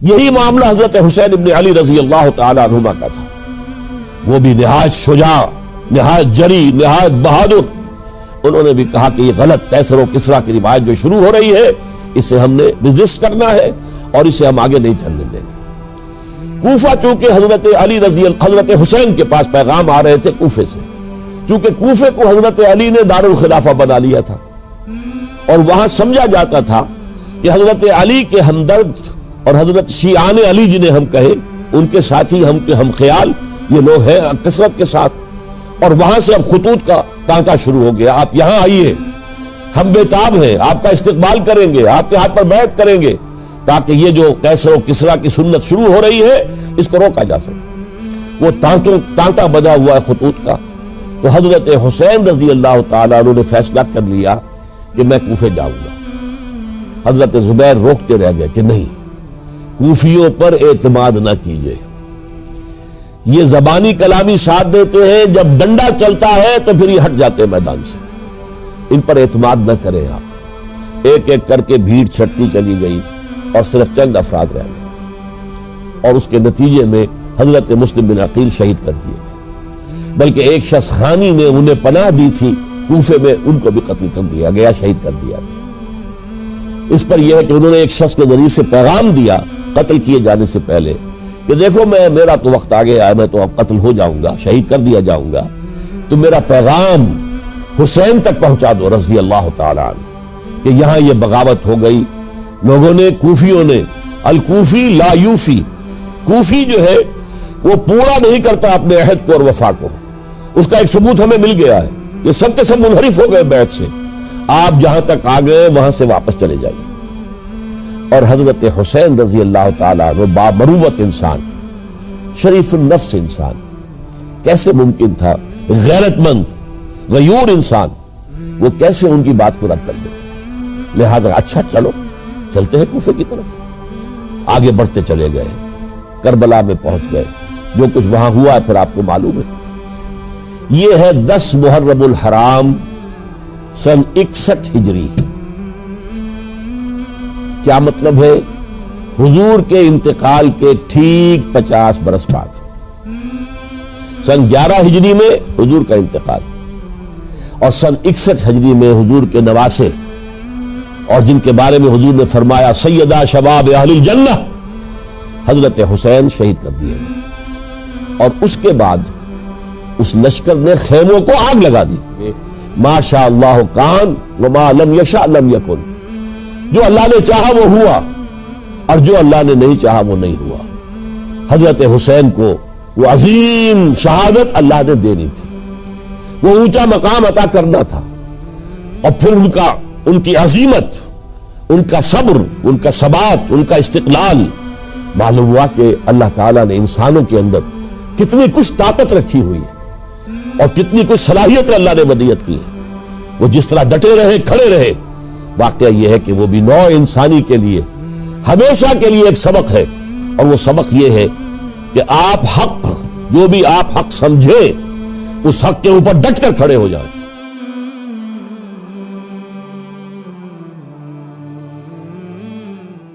یہی معاملہ حضرت حسین ابن علی رضی اللہ تعالی عنہما کا تھا. وہ بھی نہایت شجاع، نہایت جری، نہایت بہادر. انہوں نے بھی کہا کہ یہ غلط قیصر و کسریٰ کی روایت جو شروع ہو رہی ہے اسے ہم نے ریزسٹ کرنا ہے اور اسے ہم آگے نہیں چلنے دیں گے. کوفہ چونکہ حضرت حسین کے پاس پیغام آ رہے تھے کوفے سے، چونکہ کوفے کو حضرت علی نے دارالخلافہ بنا لیا تھا اور وہاں سمجھا جاتا تھا کہ حضرت علی کے ہمدرد اور حضرت شیعان علی جنہیں ہم کہیں ان کے ساتھی ہم خیال یہ لوگ ہیں کثرت کے ساتھ. اور وہاں سے اب خطوط کا تانکا شروع ہو گیا، آپ یہاں آئیے، ہم بےتاب ہیں، آپ کا استقبال کریں گے، آپ کے ہاتھ پر بیعت کریں گے تاکہ یہ جو قیصر و کسریٰ کی سنت شروع ہو رہی ہے اس کو روکا جا سکے. وہ تانتا بجا ہوا ہے خطوط کا. تو حضرت حسین رضی اللہ تعالیٰ عنہ نے فیصلہ کر لیا کہ میں کوفے جاؤں گا. حضرت زبیر روکتے رہ گئے کہ نہیں، کوفیوں پر اعتماد نہ کیجیے، یہ زبانی کلامی ساتھ دیتے ہیں، جب ڈنڈا چلتا ہے تو پھر یہ ہٹ جاتے ہیں میدان سے، ان پر اعتماد نہ کریں آپ. ایک ایک کر کے بھیڑ چھٹتی چلی گئی اور صرف چند افراد رہ گئے اور اس کے نتیجے میں حضرت مسلم بن عقیل شہید کر دیے گئے. بلکہ ایک شخص خانی نے انہیں پناہ دی تھی کوفے میں، ان کو بھی قتل کر دیا گیا، شہید کر دیا گیا. اس پر یہ ہے کہ انہوں نے ایک شخص کے ذریعے سے پیغام دیا قتل کیے جانے سے پہلے کہ دیکھو میرا تو وقت آ گیا ہے، میں تو اب قتل ہو جاؤں گا، شہید کر دیا جاؤں گا، تو میرا پیغام حسین تک پہنچا دو رضی اللہ تعالی عنہ کہ یہاں یہ بغاوت ہو گئی. لوگوں نے، کوفیوں نے، الکوفی لا یوفی، کوفی جو ہے وہ پورا نہیں کرتا اپنے عہد کو اور وفا کو. اس کا ایک ثبوت ہمیں مل گیا ہے، یہ سب کے سب منحرف ہو گئے بیعت سے. آپ جہاں تک آ گئے وہاں سے واپس چلے جائیے. اور حضرت حسین رضی اللہ تعالیٰ عنہ بامروت انسان، شریف النفس انسان، کیسے ممکن تھا غیرت مند غیور انسان وہ کیسے ان کی بات کو رد کر دیتے. لہذا اچھا چلو چلتے ہیں کوفے کی طرف. آگے بڑھتے چلے گئے، کربلا میں پہنچ گئے. جو کچھ وہاں ہوا ہے پھر آپ کو معلوم ہے. یہ ہے 10 محرم الحرام سن 61 ہجری. کیا مطلب ہے؟ حضور کے انتقال کے ٹھیک 50 برس بعد، سن 11 ہجری میں حضور کا انتقال اور سن 61 ہجری میں حضور کے نواسے اور جن کے بارے میں حضور نے فرمایا سیدہ شباب اہل الجنہ، حضرت حسین شہید کر دیے گئے. اور اس کے بعد اس لشکر نے خیموں کو آگ لگا دی. ما شاء اللہ کان وما لم یشاء لم یکن. جو اللہ نے چاہا وہ ہوا اور جو اللہ نے نہیں چاہا وہ نہیں ہوا. حضرت حسین کو وہ عظیم شہادت اللہ نے دینی تھی، وہ اونچا مقام عطا کرنا تھا. اور پھر ان کی عظیمت، ان کا صبر، ان کا ثبات، ان کا استقلال، معلوم ہوا کہ اللہ تعالیٰ نے انسانوں کے اندر کتنی کچھ طاقت رکھی ہوئی ہے اور کتنی کچھ صلاحیت اللہ نے ودیت کی ہے. وہ جس طرح ڈٹے رہے، کھڑے رہے. واقعہ یہ ہے کہ وہ بھی نوع انسانی کے لیے ہمیشہ کے لیے ایک سبق ہے، اور وہ سبق یہ ہے کہ آپ حق، جو بھی آپ حق سمجھیں اس حق کے اوپر ڈٹ کر کھڑے ہو جائیں.